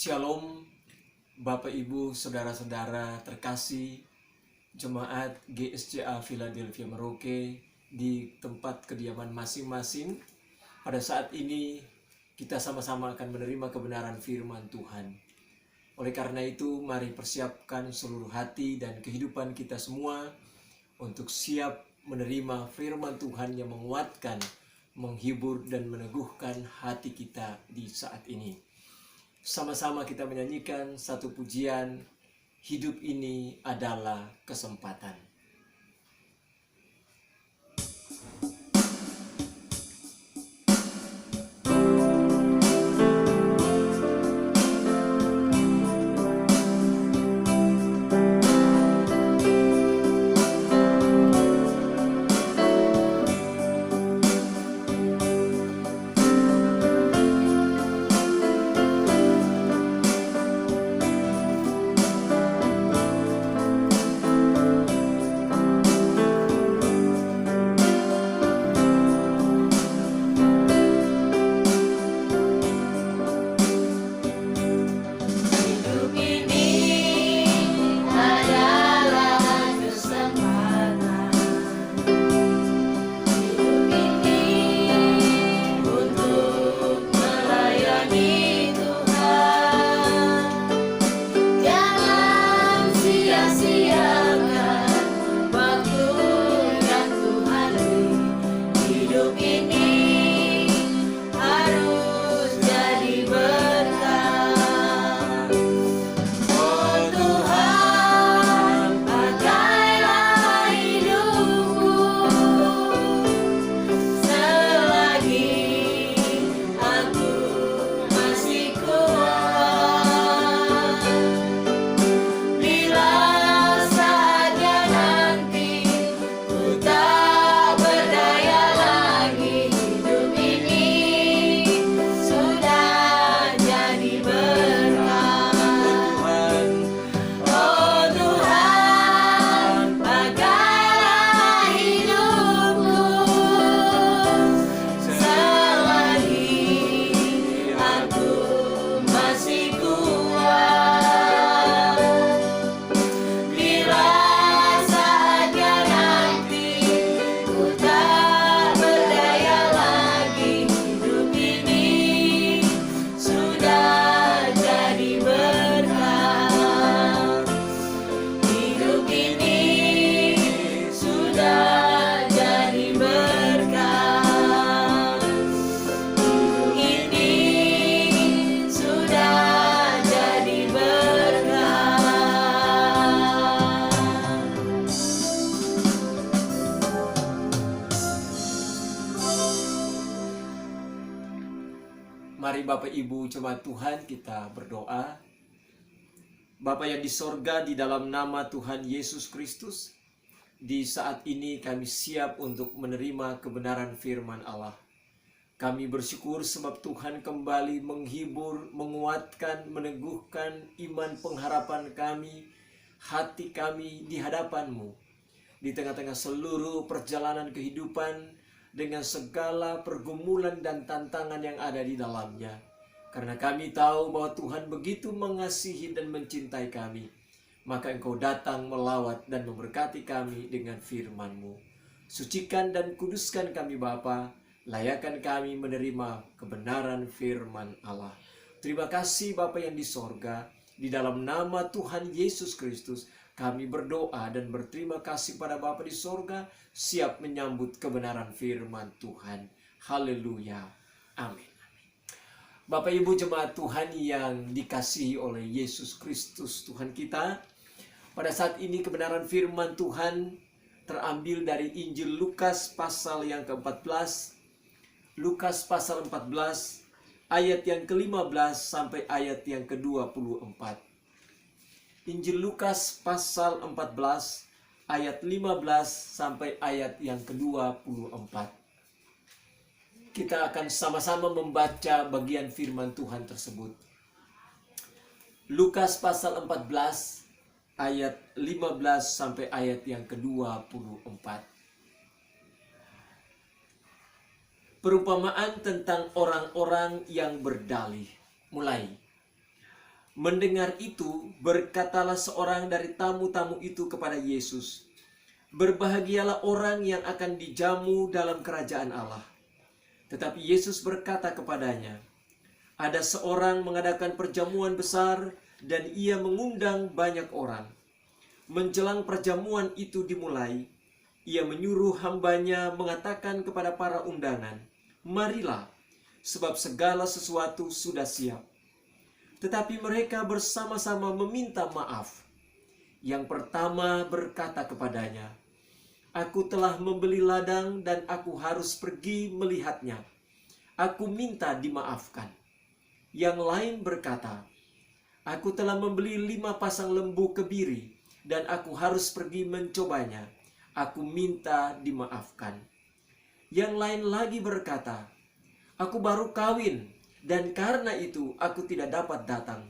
Shalom, Bapak Ibu, Saudara-saudara terkasih, Jemaat GSCA Philadelphia Merauke di tempat kediaman masing-masing. Pada saat ini kita sama-sama akan menerima kebenaran firman Tuhan. Oleh karena itu, mari persiapkan seluruh hati dan kehidupan kita semua untuk siap menerima firman Tuhan yang menguatkan, menghibur, dan meneguhkan hati kita di saat ini. Sama-sama kita menyanyikan satu pujian, hidup ini adalah kesempatan. Mari Bapak Ibu jemaat Tuhan kita berdoa. Bapa yang di sorga, di dalam nama Tuhan Yesus Kristus, di saat ini kami siap untuk menerima kebenaran firman Allah. Kami bersyukur sebab Tuhan kembali menghibur, menguatkan, meneguhkan iman pengharapan kami, hati kami di hadapan-Mu. Di tengah-tengah seluruh perjalanan kehidupan, dengan segala pergumulan dan tantangan yang ada di dalamnya. Karena kami tahu bahwa Tuhan begitu mengasihi dan mencintai kami, maka Engkau datang melawat dan memberkati kami dengan firman-Mu. Sucikan dan kuduskan kami Bapa, layakan kami menerima kebenaran firman Allah. Terima kasih Bapa yang di sorga, di dalam nama Tuhan Yesus Kristus, kami berdoa dan berterima kasih pada Bapa di sorga, siap menyambut kebenaran firman Tuhan. Haleluya. Amin. Bapak Ibu jemaat Tuhan yang dikasihi oleh Yesus Kristus Tuhan kita, pada saat ini kebenaran firman Tuhan terambil dari Injil Lukas pasal yang ke-14. Lukas pasal 14 ayat yang ke-15 sampai ayat yang ke-24. Injil Lukas pasal 14 ayat 15 sampai ayat yang ke-24. Kita akan sama-sama membaca bagian firman Tuhan tersebut. Lukas pasal 14 ayat 15 sampai ayat yang ke-24. Perumpamaan tentang orang-orang yang berdalih. Mulai. Mendengar itu, berkatalah seorang dari tamu-tamu itu kepada Yesus, "Berbahagialah orang yang akan dijamu dalam kerajaan Allah." Tetapi Yesus berkata kepadanya, "Ada seorang mengadakan perjamuan besar dan ia mengundang banyak orang. Menjelang perjamuan itu dimulai, ia menyuruh hambanya mengatakan kepada para undangan, 'Marilah, sebab segala sesuatu sudah siap.' Tetapi mereka bersama-sama meminta maaf. Yang pertama berkata kepadanya, 'Aku telah membeli ladang dan aku harus pergi melihatnya. Aku minta dimaafkan.' Yang lain berkata, 'Aku telah membeli 5 pasang lembu kebiri dan aku harus pergi mencobanya. Aku minta dimaafkan.' Yang lain lagi berkata, 'Aku baru kawin dan karena itu aku tidak dapat datang.'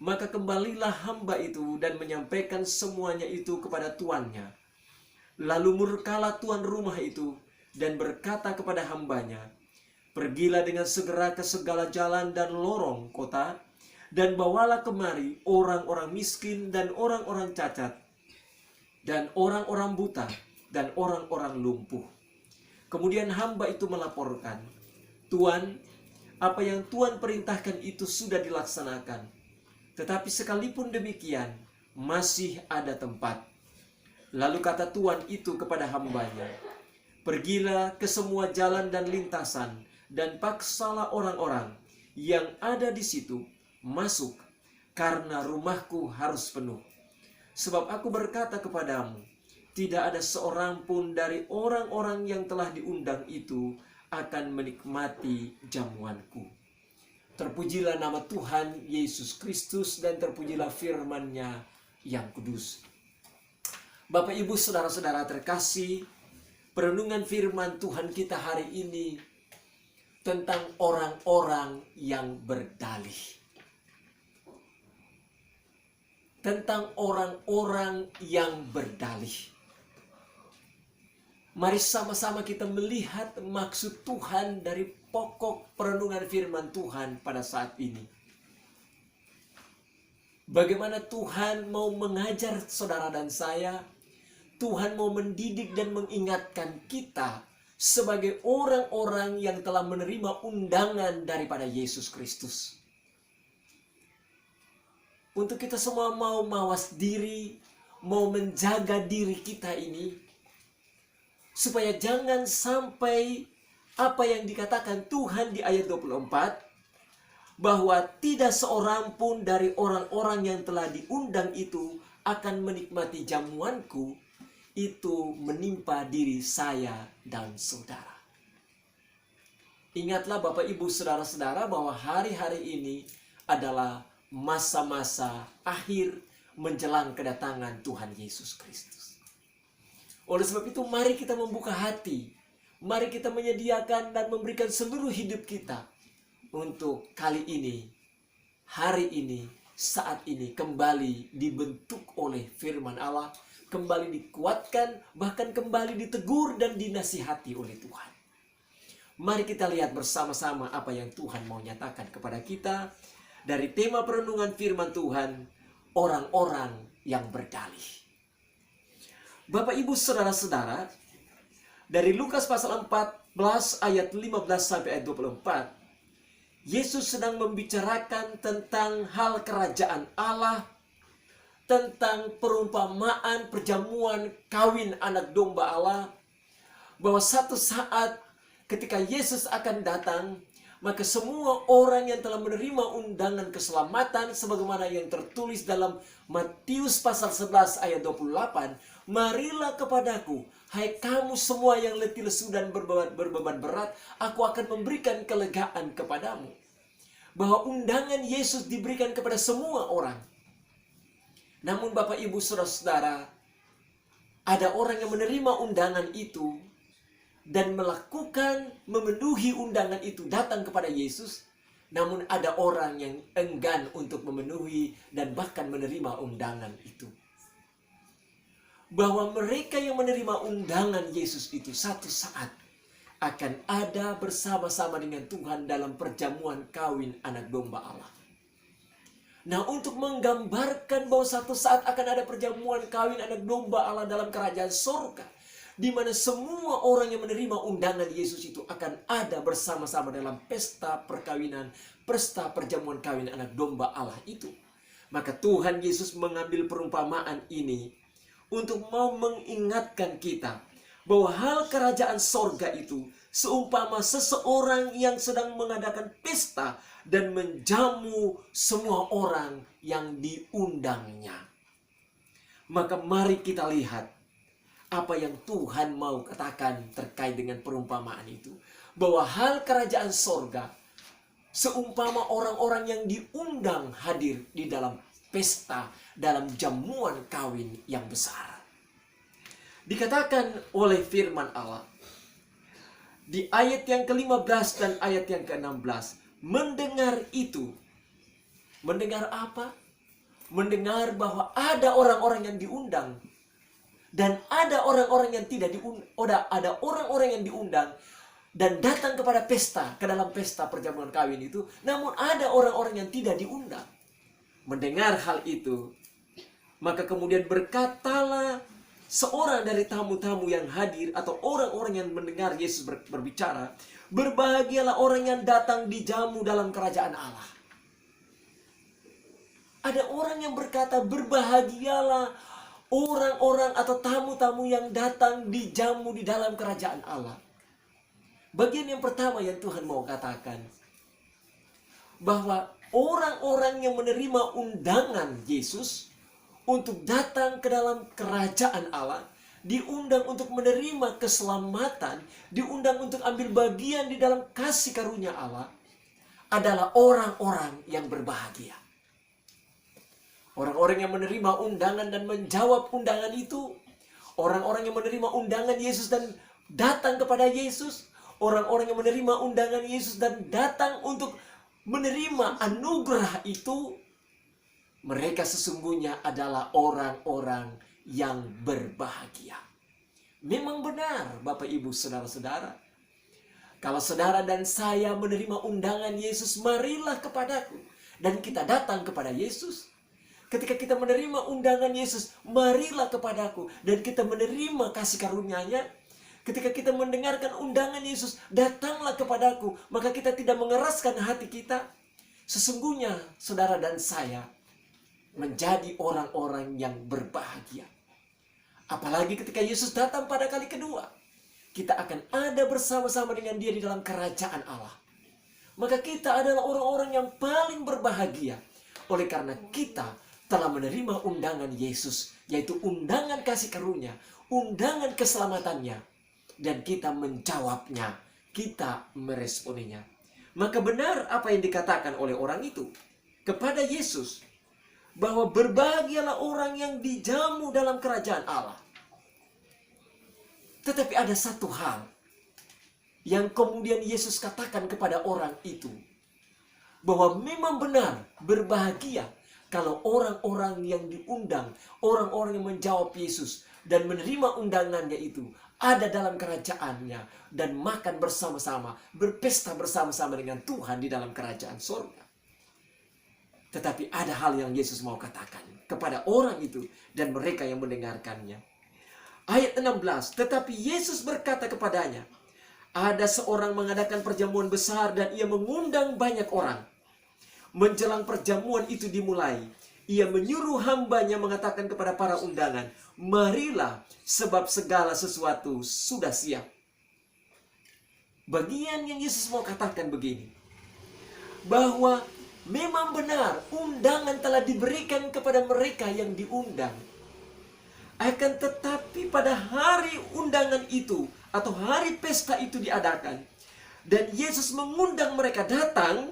Maka kembalilah hamba itu dan menyampaikan semuanya itu kepada tuannya. Lalu murkalah tuan rumah itu dan berkata kepada hambanya, 'Pergilah dengan segera ke segala jalan dan lorong kota, dan bawalah kemari orang-orang miskin dan orang-orang cacat, dan orang-orang buta, dan orang-orang lumpuh.' Kemudian hamba itu melaporkan, 'Tuan, apa yang Tuan perintahkan itu sudah dilaksanakan. Tetapi sekalipun demikian, masih ada tempat.' Lalu kata tuan itu kepada hambanya, 'Pergilah ke semua jalan dan lintasan, dan paksalah orang-orang yang ada di situ masuk, karena rumahku harus penuh. Sebab aku berkata kepadamu, tidak ada seorang pun dari orang-orang yang telah diundang itu akan menikmati jamuanku.'" Terpujilah nama Tuhan Yesus Kristus dan terpujilah firman-Nya yang kudus. Bapak, Ibu, saudara-saudara terkasih, perenungan firman Tuhan kita hari ini tentang orang-orang yang berdalih. Tentang orang-orang yang berdalih. Mari sama-sama kita melihat maksud Tuhan dari pokok perenungan firman Tuhan pada saat ini. Bagaimana Tuhan mau mengajar saudara dan saya, Tuhan mau mendidik dan mengingatkan kita sebagai orang-orang yang telah menerima undangan daripada Yesus Kristus. Untuk kita semua mau mawas diri, mau menjaga diri kita ini, supaya jangan sampai apa yang dikatakan Tuhan di ayat 24, bahwa tidak seorang pun dari orang-orang yang telah diundang itu akan menikmati jamuanku, itu menimpa diri saya dan saudara. Ingatlah Bapak, Ibu, saudara-saudara, bahwa hari-hari ini adalah masa-masa akhir menjelang kedatangan Tuhan Yesus Kristus. Oleh sebab itu, mari kita membuka hati. Mari kita menyediakan dan memberikan seluruh hidup kita untuk kali ini, hari ini, saat ini kembali dibentuk oleh firman Allah, kembali dikuatkan, bahkan kembali ditegur dan dinasihati oleh Tuhan. Mari kita lihat bersama-sama apa yang Tuhan mau nyatakan kepada kita dari tema perenungan firman Tuhan, orang-orang yang berdalih. Bapak, Ibu, saudara-saudara, dari Lukas pasal 14 ayat 15 sampai ayat 24, Yesus sedang membicarakan tentang hal kerajaan Allah, tentang perumpamaan perjamuan kawin anak domba Allah, bahwa satu saat ketika Yesus akan datang, maka semua orang yang telah menerima undangan keselamatan sebagaimana yang tertulis dalam Matius pasal 11 ayat 28, "Marilah kepadaku, hai kamu semua yang letih lesu dan berbeban berat, aku akan memberikan kelegaan kepadamu." Bahwa undangan Yesus diberikan kepada semua orang. Namun Bapak, Ibu, saudara-saudara, ada orang yang menerima undangan itu dan memenuhi undangan itu, datang kepada Yesus. Namun ada orang yang enggan untuk memenuhi dan bahkan menerima undangan itu. Bahwa mereka yang menerima undangan Yesus itu satu saat akan ada bersama-sama dengan Tuhan dalam perjamuan kawin anak domba Allah. Nah, untuk menggambarkan bahwa satu saat akan ada perjamuan kawin anak domba Allah dalam kerajaan surga, di mana semua orang yang menerima undangan Yesus itu akan ada bersama-sama dalam pesta perkawinan, pesta perjamuan kawin anak domba Allah itu. Maka Tuhan Yesus mengambil perumpamaan ini untuk mau mengingatkan kita bahwa hal kerajaan sorga itu seumpama seseorang yang sedang mengadakan pesta dan menjamu semua orang yang diundangnya. Maka mari kita lihat apa yang Tuhan mau katakan terkait dengan perumpamaan itu. Bahwa hal kerajaan sorga seumpama orang-orang yang diundang hadir di dalam pesta, dalam jamuan kawin yang besar. Dikatakan oleh firman Allah di ayat yang ke-15 dan ayat yang ke-16, mendengar itu. Mendengar apa? Mendengar bahwa ada orang-orang yang diundang dan ada orang-orang yang tidak diundang. Ada orang-orang yang diundang dan datang kepada pesta, ke dalam pesta perjamuan kawin itu, namun ada orang-orang yang tidak diundang. Mendengar hal itu, maka kemudian berkatalah seorang dari tamu-tamu yang hadir atau orang-orang yang mendengar Yesus berbicara, berbahagialah orang yang datang dijamu dalam kerajaan Allah. Ada orang yang berkata, berbahagialah orang-orang atau tamu-tamu yang datang dijamu di dalam kerajaan Allah. Bagian yang pertama yang Tuhan mau katakan, bahwa orang-orang yang menerima undangan Yesus untuk datang ke dalam kerajaan Allah, diundang untuk menerima keselamatan, diundang untuk ambil bagian di dalam kasih karunia Allah, adalah orang-orang yang berbahagia. Orang-orang yang menerima undangan dan menjawab undangan itu, orang-orang yang menerima undangan Yesus dan datang kepada Yesus, orang-orang yang menerima undangan Yesus dan datang untuk menerima anugerah itu, mereka sesungguhnya adalah orang-orang yang berbahagia. Memang benar, Bapak Ibu Saudara-saudara. Kalau saudara dan saya menerima undangan Yesus, marilah kepadaku. Dan kita datang kepada Yesus. Ketika kita menerima undangan Yesus, marilah kepadaku. Dan kita menerima kasih karunia-Nya. Ketika kita mendengarkan undangan Yesus, datanglah kepadaku. Maka kita tidak mengeraskan hati kita. Sesungguhnya saudara dan saya menjadi orang-orang yang berbahagia. Apalagi ketika Yesus datang pada kali kedua, kita akan ada bersama-sama dengan Dia di dalam kerajaan Allah. Maka kita adalah orang-orang yang paling berbahagia oleh karena kita telah menerima undangan Yesus, yaitu undangan kasih karunia, undangan keselamatannya, dan kita menjawabnya, kita meresponinya. Maka benar apa yang dikatakan oleh orang itu kepada Yesus, bahwa berbahagialah orang yang dijamu dalam kerajaan Allah. Tetapi ada satu hal yang kemudian Yesus katakan kepada orang itu, bahwa memang benar berbahagia kalau orang-orang yang diundang, orang-orang yang menjawab Yesus dan menerima undangannya itu ada dalam kerajaannya dan makan bersama-sama, berpesta bersama-sama dengan Tuhan di dalam kerajaan surga. Tetapi ada hal yang Yesus mau katakan kepada orang itu dan mereka yang mendengarkannya. Ayat 16, tetapi Yesus berkata kepadanya, ada seorang mengadakan perjamuan besar dan ia mengundang banyak orang. Menjelang perjamuan itu dimulai, ia menyuruh hambanya mengatakan kepada para undangan, marilah sebab segala sesuatu sudah siap. Bagian yang Yesus mau katakan begini, bahwa memang benar undangan telah diberikan kepada mereka yang diundang. Akan tetapi pada hari undangan itu atau hari pesta itu diadakan dan Yesus mengundang mereka datang,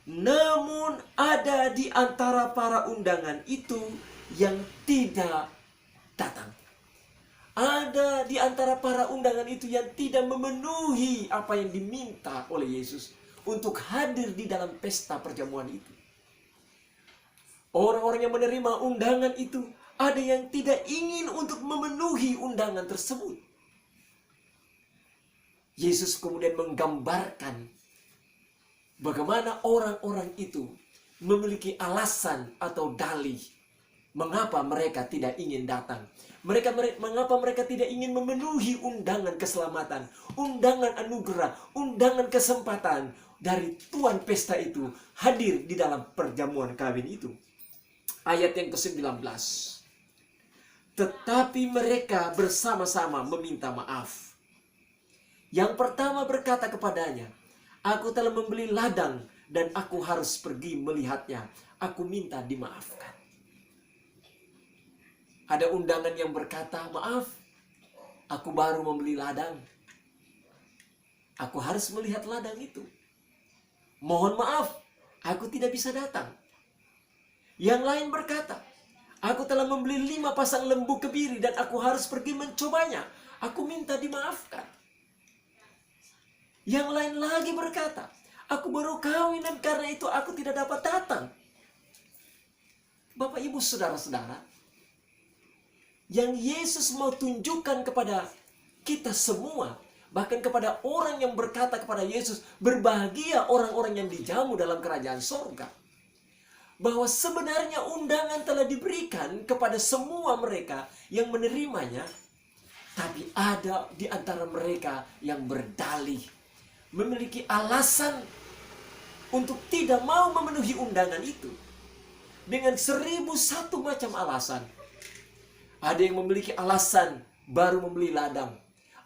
namun ada di antara para undangan itu yang tidak datang. Ada di antara para undangan itu yang tidak memenuhi apa yang diminta oleh Yesus untuk hadir di dalam pesta perjamuan itu. Orang-orang yang menerima undangan itu, ada yang tidak ingin untuk memenuhi undangan tersebut. Yesus kemudian menggambarkan bagaimana orang-orang itu memiliki alasan atau dalih mengapa mereka tidak ingin datang. Mengapa mereka tidak ingin memenuhi undangan keselamatan, undangan anugerah, undangan kesempatan dari Tuan pesta itu hadir di dalam perjamuan kawin itu. Ayat yang ke-19. Tetapi mereka bersama-sama meminta maaf. Yang pertama berkata kepadanya, "Aku telah membeli ladang dan aku harus pergi melihatnya. Aku minta dimaafkan." Ada undangan yang berkata, "Maaf, aku baru membeli ladang. Aku harus melihat ladang itu. Mohon maaf, aku tidak bisa datang." Yang lain berkata, "Aku telah membeli 5 pasang lembu kebiri dan aku harus pergi mencobanya. Aku minta dimaafkan." Yang lain lagi berkata, "Aku baru kawin dan karena itu aku tidak dapat datang." Bapak, Ibu, saudara-saudara, yang Yesus mau tunjukkan kepada kita semua, bahkan kepada orang yang berkata kepada Yesus, "Berbahagia orang-orang yang dijamu dalam kerajaan sorga," bahwa sebenarnya undangan telah diberikan kepada semua mereka yang menerimanya. Tapi ada di antara mereka yang berdalih, memiliki alasan untuk tidak mau memenuhi undangan itu dengan 1001 macam alasan. Ada yang memiliki alasan baru membeli ladang.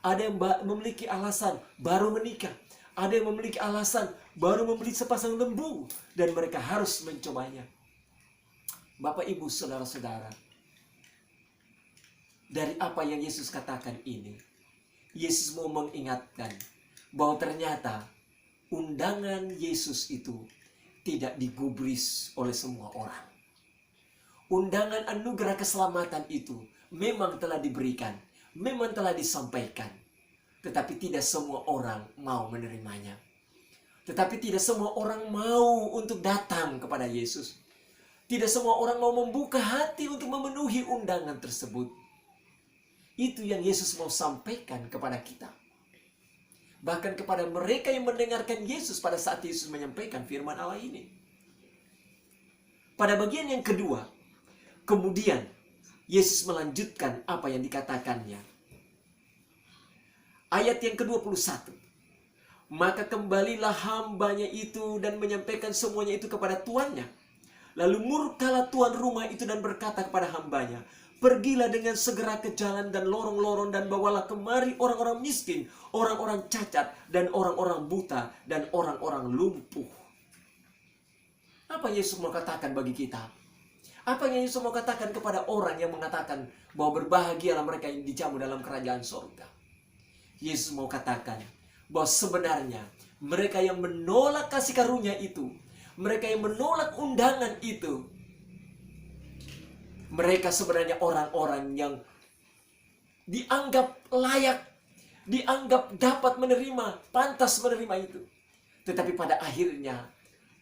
Ada yang memiliki alasan baru menikah. Ada yang memiliki alasan baru membeli sepasang lembu dan mereka harus mencobanya. Bapak, Ibu, saudara-saudara, dari apa yang Yesus katakan ini, Yesus mau mengingatkan bahwa ternyata undangan Yesus itu tidak digubris oleh semua orang. Undangan anugerah keselamatan itu memang telah diberikan, memang telah disampaikan, tetapi tidak semua orang mau menerimanya. Tetapi tidak semua orang mau untuk datang kepada Yesus. Tidak semua orang mau membuka hati untuk memenuhi undangan tersebut. Itu yang Yesus mau sampaikan kepada kita. Bahkan kepada mereka yang mendengarkan Yesus pada saat Yesus menyampaikan firman Allah ini. Pada bagian yang kedua, kemudian Yesus melanjutkan apa yang dikatakannya. Ayat yang ke-21. Maka kembalilah hambanya itu dan menyampaikan semuanya itu kepada tuannya. Lalu murkalah tuan rumah itu dan berkata kepada hambanya, "Pergilah dengan segera ke jalan dan lorong-lorong dan bawalah kemari orang-orang miskin, orang-orang cacat, dan orang-orang buta, dan orang-orang lumpuh." Apa Yesus mau katakan bagi kita? Apa yang Yesus mau katakan kepada orang yang mengatakan bahwa berbahagialah mereka yang dijamu dalam kerajaan sorga? Yesus mau katakan bahwa sebenarnya mereka yang menolak kasih karunia itu, mereka yang menolak undangan itu, mereka sebenarnya orang-orang yang dianggap layak, dianggap dapat menerima, pantas menerima itu. Tetapi pada akhirnya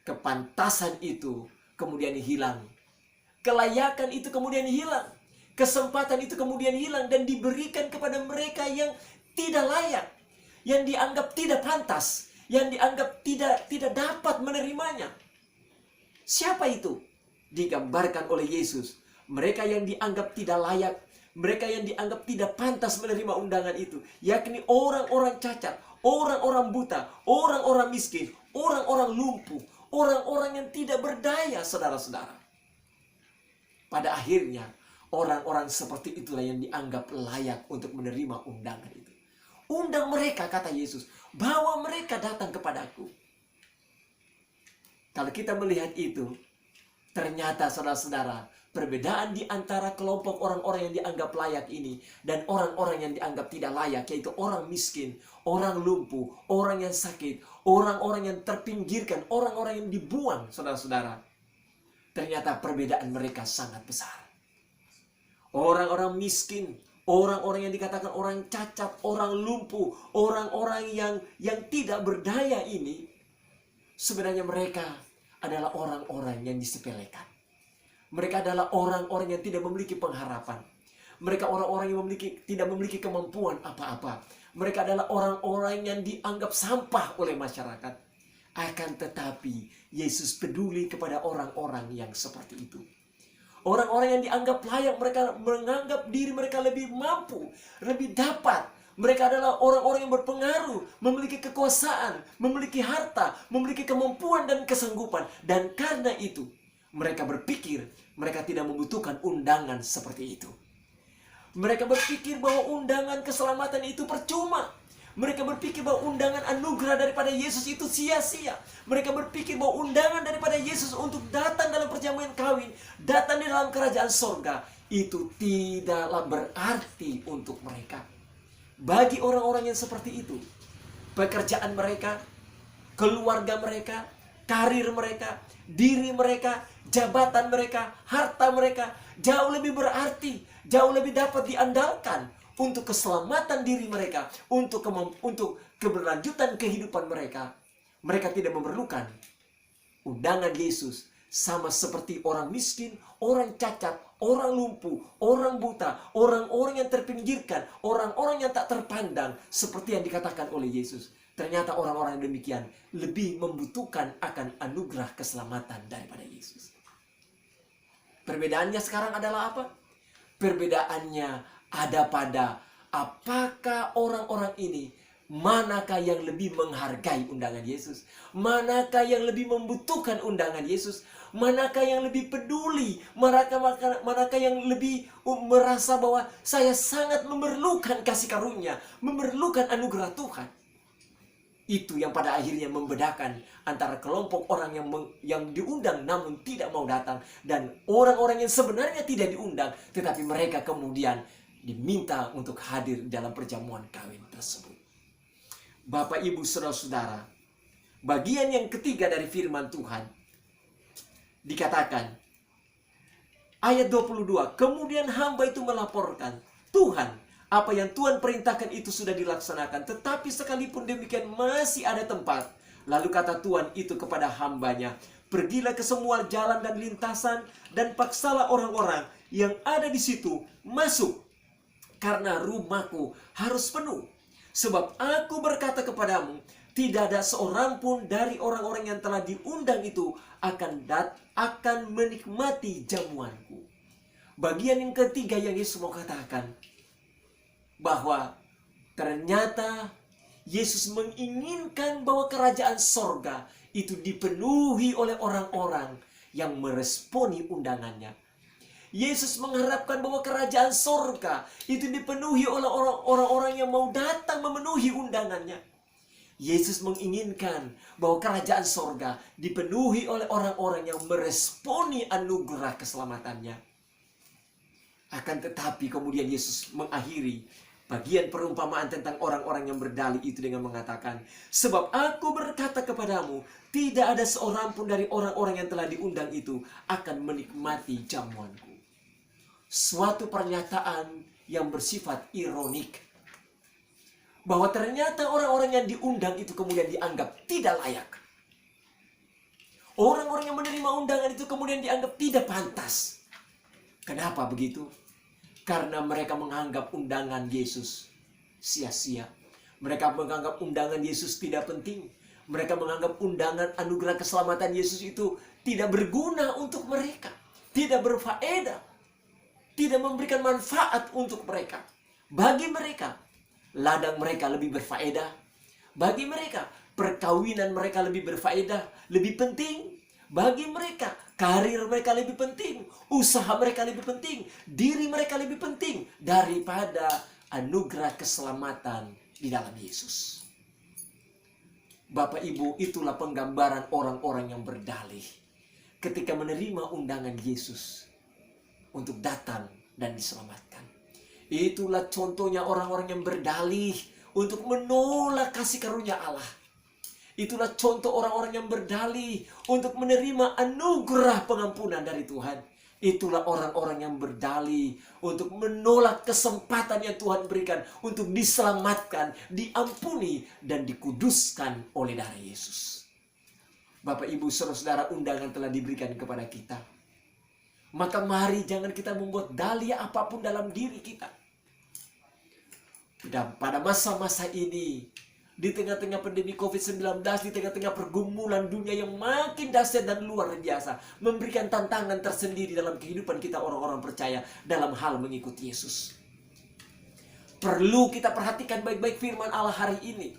kepantasan itu kemudian hilang. Kelayakan itu kemudian hilang. Kesempatan itu kemudian hilang dan diberikan kepada mereka yang tidak layak, yang dianggap tidak pantas, yang dianggap tidak dapat menerimanya. Siapa itu? Digambarkan oleh Yesus. Mereka yang dianggap tidak layak, mereka yang dianggap tidak pantas menerima undangan itu, yakni orang-orang cacat, orang-orang buta, orang-orang miskin, orang-orang lumpuh, orang-orang yang tidak berdaya, saudara-saudara. Pada akhirnya, orang-orang seperti itulah yang dianggap layak untuk menerima undangan itu. Undang mereka, kata Yesus, bawa mereka datang kepadaku. Kalau kita melihat itu, ternyata saudara-saudara, perbedaan di antara kelompok orang-orang yang dianggap layak ini dan orang-orang yang dianggap tidak layak, yaitu orang miskin, orang lumpuh, orang yang sakit, orang-orang yang terpinggirkan, orang-orang yang dibuang, saudara-saudara. Ternyata perbedaan mereka sangat besar. Orang-orang miskin, orang-orang yang dikatakan orang cacat, orang lumpuh, orang-orang yang tidak berdaya ini, sebenarnya mereka adalah orang-orang yang disepelekan. Mereka adalah orang-orang yang tidak memiliki pengharapan. Mereka orang-orang yang tidak memiliki kemampuan apa-apa. Mereka adalah orang-orang yang dianggap sampah oleh masyarakat. Akan tetapi Yesus peduli kepada orang-orang yang seperti itu. Orang-orang yang dianggap layak, mereka menganggap diri mereka lebih mampu, lebih dapat. Mereka adalah orang-orang yang berpengaruh, memiliki kekuasaan, memiliki harta, memiliki kemampuan dan kesanggupan. Dan karena itu, mereka berpikir mereka tidak membutuhkan undangan seperti itu. Mereka berpikir bahwa undangan keselamatan itu percuma. Mereka berpikir bahwa undangan anugerah daripada Yesus itu sia-sia. Mereka berpikir bahwa undangan daripada Yesus untuk datang dalam perjamuan kawin, datang di dalam kerajaan sorga, itu tidaklah berarti untuk mereka. Bagi orang-orang yang seperti itu, pekerjaan mereka, keluarga mereka, karir mereka, diri mereka, jabatan mereka, harta mereka, jauh lebih berarti, jauh lebih dapat diandalkan untuk keselamatan diri mereka, untuk keberlanjutan kehidupan mereka. Mereka tidak memerlukan undangan Yesus, sama seperti orang miskin, orang cacat, orang lumpuh, orang buta, orang-orang yang terpinggirkan, orang-orang yang tak terpandang, seperti yang dikatakan oleh Yesus. Ternyata orang-orang yang demikian lebih membutuhkan akan anugerah keselamatan daripada Yesus. Perbedaannya sekarang adalah apa? Perbedaannya ada pada apakah orang-orang ini, manakah yang lebih menghargai undangan Yesus? Manakah yang lebih membutuhkan undangan Yesus? Manakah yang lebih peduli? Manakah yang lebih merasa bahwa saya sangat memerlukan kasih karunia, memerlukan anugerah Tuhan? Itu yang pada akhirnya membedakan antara kelompok orang yang diundang namun tidak mau datang, dan orang-orang yang sebenarnya tidak diundang tetapi mereka kemudian diminta untuk hadir dalam perjamuan kawin tersebut. Bapak, Ibu, Saudara-saudara, bagian yang ketiga dari firman Tuhan dikatakan ayat 22, kemudian hamba itu melaporkan, Tuhan, apa yang Tuhan perintahkan itu sudah dilaksanakan, tetapi sekalipun demikian masih ada tempat. Lalu kata Tuhan itu kepada hambanya, pergilah ke semua jalan dan lintasan dan paksalah orang-orang yang ada di situ masuk, karena rumahku harus penuh. Sebab aku berkata kepadamu, tidak ada seorang pun dari orang-orang yang telah diundang itu akan menikmati jamuanku. Bagian yang ketiga yang Yesus mau katakan, bahwa ternyata Yesus menginginkan bahwa kerajaan sorga itu dipenuhi oleh orang-orang yang meresponi undangannya. Yesus mengharapkan bahwa kerajaan sorga itu dipenuhi oleh orang-orang yang mau datang memenuhi undangannya. Yesus menginginkan bahwa kerajaan sorga dipenuhi oleh orang-orang yang meresponi anugerah keselamatannya. Akan tetapi kemudian Yesus mengakhiri bagian perumpamaan tentang orang-orang yang berdalih itu dengan mengatakan, sebab aku berkata kepadamu, tidak ada seorang pun dari orang-orang yang telah diundang itu akan menikmati jamuanku. Suatu pernyataan yang bersifat ironik, bahwa ternyata orang-orang yang diundang itu kemudian dianggap tidak layak. Orang-orang yang menerima undangan itu kemudian dianggap tidak pantas. Kenapa begitu? Karena mereka menganggap undangan Yesus sia-sia. Mereka menganggap undangan Yesus tidak penting. Mereka menganggap undangan anugerah keselamatan Yesus itu tidak berguna untuk mereka, tidak berfaedah, tidak memberikan manfaat untuk mereka. Bagi mereka, ladang mereka lebih berfaedah. Bagi mereka, perkawinan mereka lebih berfaedah, lebih penting. Bagi mereka, karir mereka lebih penting, usaha mereka lebih penting, diri mereka lebih penting daripada anugerah keselamatan di dalam Yesus. Bapak, Ibu, itulah penggambaran orang-orang yang berdalih ketika menerima undangan Yesus untuk datang dan diselamatkan. Itulah contohnya orang-orang yang berdalih untuk menolak kasih karunia Allah. Itulah contoh orang-orang yang berdalih untuk menerima anugerah pengampunan dari Tuhan. Itulah orang-orang yang berdalih untuk menolak kesempatan yang Tuhan berikan untuk diselamatkan, diampuni, dan dikuduskan oleh darah Yesus. Bapak, Ibu, Saudara-saudara, undangan telah diberikan kepada kita. Maka mari jangan kita membuat dalih apapun dalam diri kita. Dan pada masa-masa ini, di tengah-tengah pandemi COVID-19, di tengah-tengah pergumulan dunia yang makin dahsyat dan luar biasa, memberikan tantangan tersendiri dalam kehidupan kita orang-orang percaya dalam hal mengikuti Yesus. Perlu kita perhatikan baik-baik firman Allah hari ini.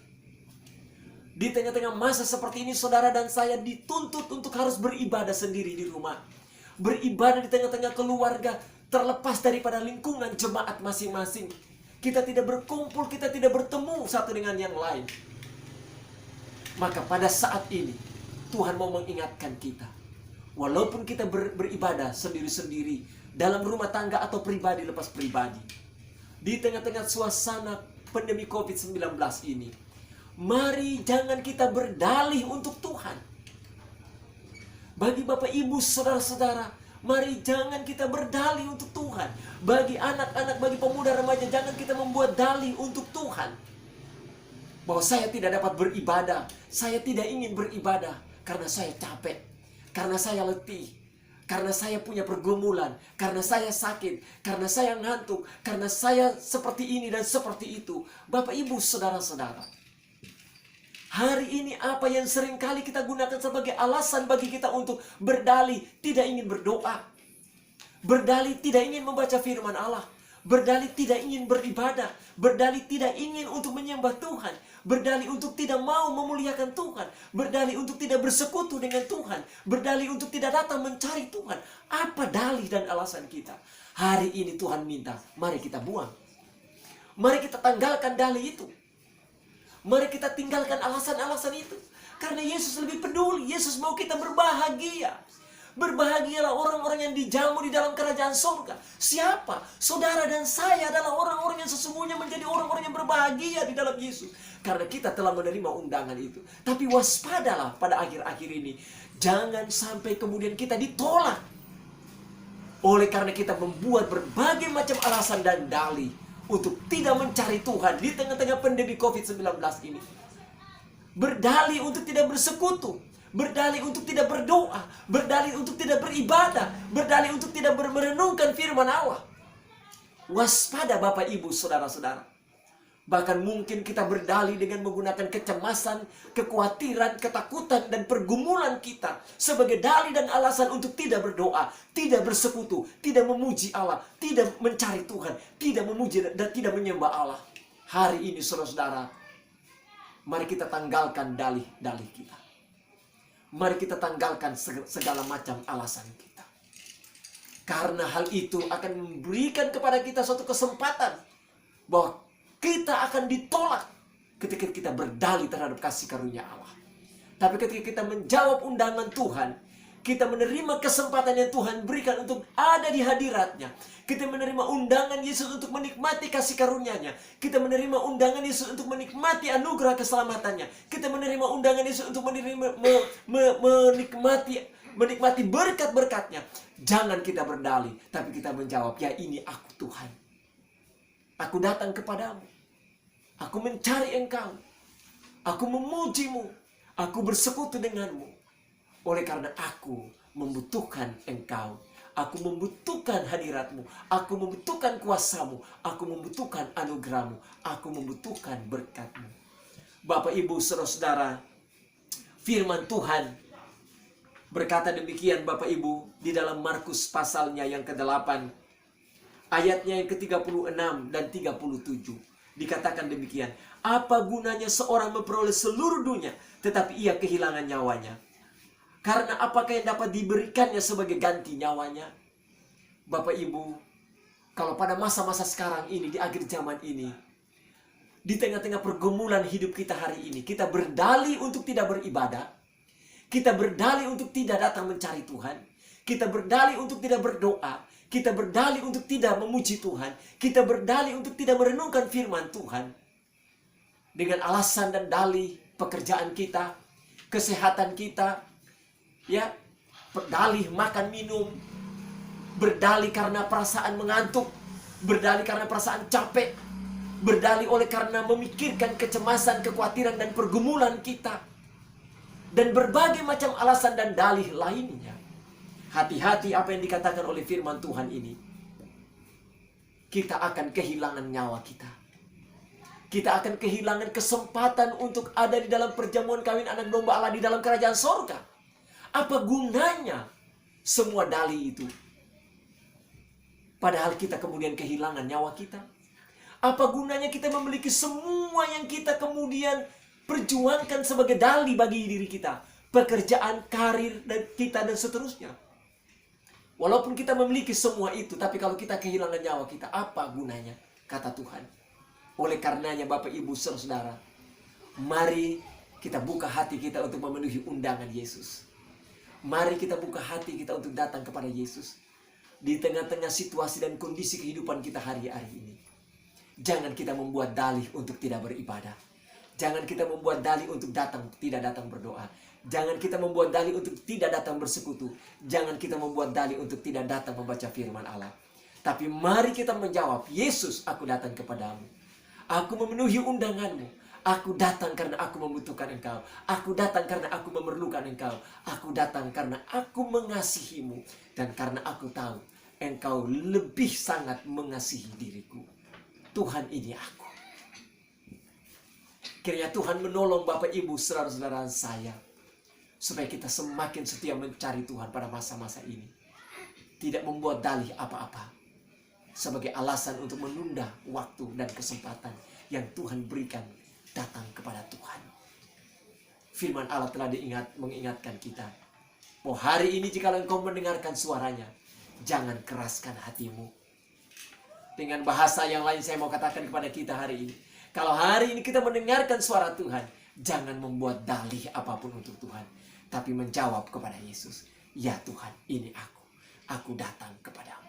Di tengah-tengah masa seperti ini, saudara dan saya dituntut untuk harus beribadah sendiri di rumah. Beribadah di tengah-tengah keluarga, terlepas daripada lingkungan jemaat masing-masing. Kita tidak berkumpul, kita tidak bertemu satu dengan yang lain. Maka pada saat ini, Tuhan mau mengingatkan kita. Walaupun kita beribadah sendiri-sendiri, dalam rumah tangga atau pribadi lepas pribadi, di tengah-tengah suasana pandemi COVID-19 ini, mari jangan kita berdalih untuk Tuhan. Bagi Bapak Ibu, saudara-saudara, mari jangan kita berdalih untuk Tuhan. Bagi anak-anak, bagi pemuda remaja, jangan kita membuat dalih untuk Tuhan. Bahwa saya tidak dapat beribadah, saya tidak ingin beribadah karena saya capek, karena saya letih, karena saya punya pergumulan, karena saya sakit, karena saya ngantuk, karena saya seperti ini dan seperti itu. Bapak Ibu, saudara-saudara, hari ini apa yang seringkali kita gunakan sebagai alasan bagi kita untuk berdalih tidak ingin berdoa, berdalih tidak ingin membaca firman Allah, berdalih tidak ingin beribadah, berdalih tidak ingin untuk menyembah Tuhan, berdalih untuk tidak mau memuliakan Tuhan, berdalih untuk tidak bersekutu dengan Tuhan, berdalih untuk tidak datang mencari Tuhan. Apa dalih dan alasan kita? Hari ini Tuhan minta, mari kita buang. Mari kita tanggalkan dalih itu. Mari kita tinggalkan alasan-alasan itu. Karena Yesus lebih peduli. Yesus mau kita berbahagia. Berbahagialah orang-orang yang dijamu di dalam kerajaan surga. Siapa? Saudara dan saya adalah orang-orang yang sesungguhnya menjadi orang-orang yang berbahagia di dalam Yesus. Karena kita telah menerima undangan itu. Tapi waspadalah pada akhir-akhir ini. Jangan sampai kemudian kita ditolak. Oleh karena kita membuat berbagai macam alasan dan dalih untuk tidak mencari Tuhan di tengah-tengah pandemi COVID-19 ini. Berdalih untuk tidak bersekutu, berdalih untuk tidak berdoa, berdalih untuk tidak beribadah, berdalih untuk tidak merenungkan firman Allah. Waspada Bapak Ibu, saudara-saudara. Bahkan mungkin kita berdalih dengan menggunakan kecemasan, kekhawatiran, ketakutan, dan pergumulan kita sebagai dalih dan alasan untuk tidak berdoa, tidak bersekutu, tidak memuji Allah, tidak mencari Tuhan, tidak memuji dan tidak menyembah Allah. Hari ini, saudara-saudara, mari kita tanggalkan dalih-dalih kita. Mari kita tanggalkan segala macam alasan kita. Karena hal itu akan memberikan kepada kita suatu kesempatan bahwa kita akan ditolak ketika kita berdalih terhadap kasih karunia Allah. Tapi ketika kita menjawab undangan Tuhan, kita menerima kesempatan yang Tuhan berikan untuk ada di hadiratnya. Kita menerima undangan Yesus untuk menikmati kasih karunia-Nya. Kita menerima undangan Yesus untuk menikmati anugerah keselamatannya. Kita menerima undangan Yesus untuk menikmati berkat-berkatnya. Jangan kita berdalih, tapi kita menjawab, ya ini aku Tuhan. Aku datang kepadamu. Aku mencari Engkau. Aku memujimu. Aku bersekutu denganmu. Oleh karena aku membutuhkan Engkau. Aku membutuhkan hadiratmu. Aku membutuhkan kuasamu. Aku membutuhkan anugerahmu. Aku membutuhkan berkatmu. Bapak, Ibu, saudara-saudara, firman Tuhan berkata demikian, Bapak, Ibu, di dalam Markus pasalnya yang ke-8, ayatnya yang ke-36 dan 37. Dikatakan demikian, apa gunanya seorang memperoleh seluruh dunia tetapi ia kehilangan nyawanya? Karena apakah yang dapat diberikannya sebagai ganti nyawanya? Bapak Ibu, kalau pada masa-masa sekarang ini, di akhir zaman ini, di tengah-tengah pergumulan hidup kita hari ini, kita berdalih untuk tidak beribadah, kita berdalih untuk tidak datang mencari Tuhan, kita berdalih untuk tidak berdoa, kita berdalih untuk tidak memuji Tuhan, kita berdalih untuk tidak merenungkan firman Tuhan. Dengan alasan dan dalih pekerjaan kita, kesehatan kita, ya, berdalih makan minum, berdalih karena perasaan mengantuk, berdalih karena perasaan capek, berdalih oleh karena memikirkan kecemasan, kekhawatiran dan pergumulan kita, dan berbagai macam alasan dan dalih lainnya. Hati-hati apa yang dikatakan oleh firman Tuhan ini. Kita akan kehilangan nyawa kita. Kita akan kehilangan kesempatan untuk ada di dalam perjamuan kawin anak domba Allah di dalam kerajaan sorga. Apa gunanya semua dalih itu? Padahal kita kemudian kehilangan nyawa kita. Apa gunanya kita memiliki semua yang kita kemudian perjuangkan sebagai dalih bagi diri kita? Pekerjaan, karir, dan kita, dan seterusnya. Walaupun kita memiliki semua itu, tapi kalau kita kehilangan nyawa kita, apa gunanya? Kata Tuhan. Oleh karenanya Bapak Ibu Saudara, mari kita buka hati kita untuk memenuhi undangan Yesus. Mari kita buka hati kita untuk datang kepada Yesus. Di tengah-tengah situasi dan kondisi kehidupan kita hari-hari ini. Jangan kita membuat dalih untuk tidak beribadah. Jangan kita membuat dalih untuk tidak datang berdoa. Jangan kita membuat dalih untuk tidak datang bersekutu. Jangan kita membuat dalih untuk tidak datang membaca firman Allah. Tapi mari kita menjawab, Yesus, aku datang kepadamu. Aku memenuhi undanganmu. Aku datang karena aku membutuhkan Engkau. Aku datang karena aku memerlukan Engkau. Aku datang karena aku mengasihimu. Dan karena aku tahu Engkau lebih sangat mengasihi diriku. Tuhan, ini aku. Kiranya Tuhan menolong Bapak Ibu saudara-saudara saya, supaya kita semakin setia mencari Tuhan pada masa-masa ini. Tidak membuat dalih apa-apa sebagai alasan untuk menunda waktu dan kesempatan yang Tuhan berikan datang kepada Tuhan. Firman Allah telah mengingatkan kita bahwa hari ini jika engkau mendengarkan suaranya, jangan keraskan hatimu. Dengan bahasa yang lain saya mau katakan kepada kita hari ini, kalau hari ini kita mendengarkan suara Tuhan, jangan membuat dalih apapun untuk Tuhan, tapi menjawab kepada Yesus, ya Tuhan, ini aku datang kepadamu.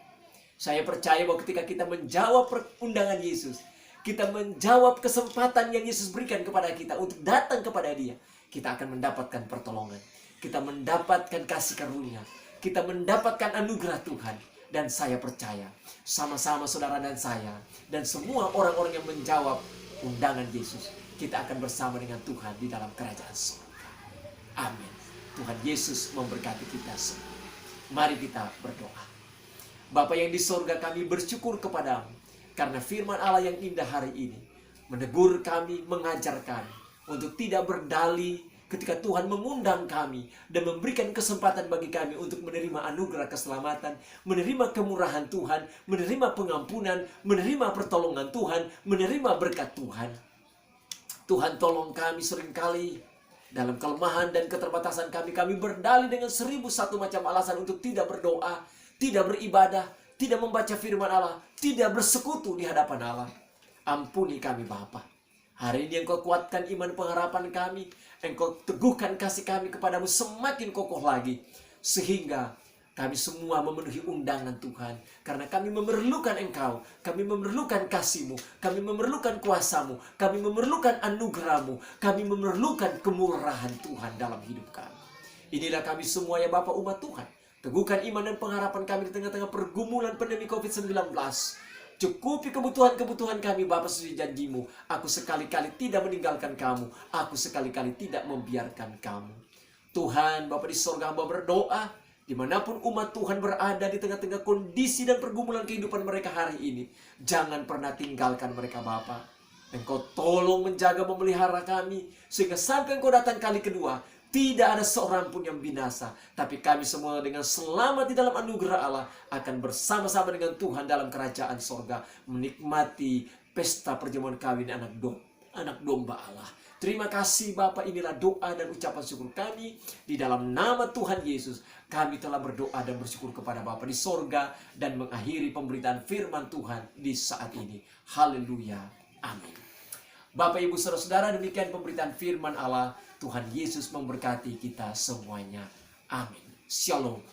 Saya percaya bahwa ketika kita menjawab undangan Yesus, kita menjawab kesempatan yang Yesus berikan kepada kita untuk datang kepada Dia, kita akan mendapatkan pertolongan, kita mendapatkan kasih karunia, kita mendapatkan anugerah Tuhan. Dan saya percaya sama-sama saudara dan saya dan semua orang-orang yang menjawab undangan Yesus, kita akan bersama dengan Tuhan di dalam kerajaan surga. Amin. Tuhan Yesus memberkati kita semua. Mari kita berdoa. Bapa yang di surga, kami bersyukur kepadamu karena firman Allah yang indah hari ini menegur kami, mengajar kami untuk tidak berdalih ketika Tuhan mengundang kami dan memberikan kesempatan bagi kami untuk menerima anugerah keselamatan, menerima kemurahan Tuhan, menerima pengampunan, menerima pertolongan Tuhan, menerima berkat Tuhan. Tuhan, tolong kami seringkali dalam kelemahan dan keterbatasan kami berdalih dengan 1001 macam alasan untuk tidak berdoa, tidak beribadah, tidak membaca firman Allah, tidak bersekutu di hadapan Allah. Ampuni kami Bapa. Hari ini Engkau kuatkan iman pengharapan kami, Engkau teguhkan kasih kami kepadamu semakin kokoh lagi, sehingga kami semua memenuhi undangan Tuhan. Karena kami memerlukan Engkau, kami memerlukan kasih-Mu, kami memerlukan kuasa-Mu, kami memerlukan anugerah-Mu, kami memerlukan kemurahan Tuhan dalam hidup kami. Inilah kami semua ya Bapa, umat Tuhan. Teguhkan iman dan pengharapan kami di tengah-tengah pergumulan pandemi COVID-19. Cukupi kebutuhan-kebutuhan kami Bapa sesuai janji-Mu. Aku sekali-kali tidak meninggalkan kamu. Aku sekali-kali tidak membiarkan kamu. Tuhan, Bapa di sorga, hamba berdoa, dimanapun umat Tuhan berada di tengah-tengah kondisi dan pergumulan kehidupan mereka hari ini, jangan pernah tinggalkan mereka Bapa. Engkau tolong menjaga, memelihara kami, sehingga sampai Engkau datang kali kedua, tidak ada seorang pun yang binasa, tapi kami semua dengan selamat di dalam anugerah Allah akan bersama-sama dengan Tuhan dalam kerajaan sorga, menikmati pesta perjamuan kawin anak domba Allah. Terima kasih Bapa, inilah doa dan ucapan syukur kami di dalam nama Tuhan Yesus. Kami telah berdoa dan bersyukur kepada Bapa di sorga dan mengakhiri pemberitaan firman Tuhan di saat ini. Haleluya. Amin. Bapak, Ibu, Saudara-saudara, demikian pemberitaan firman Allah. Tuhan Yesus memberkati kita semuanya. Amin. Shalom.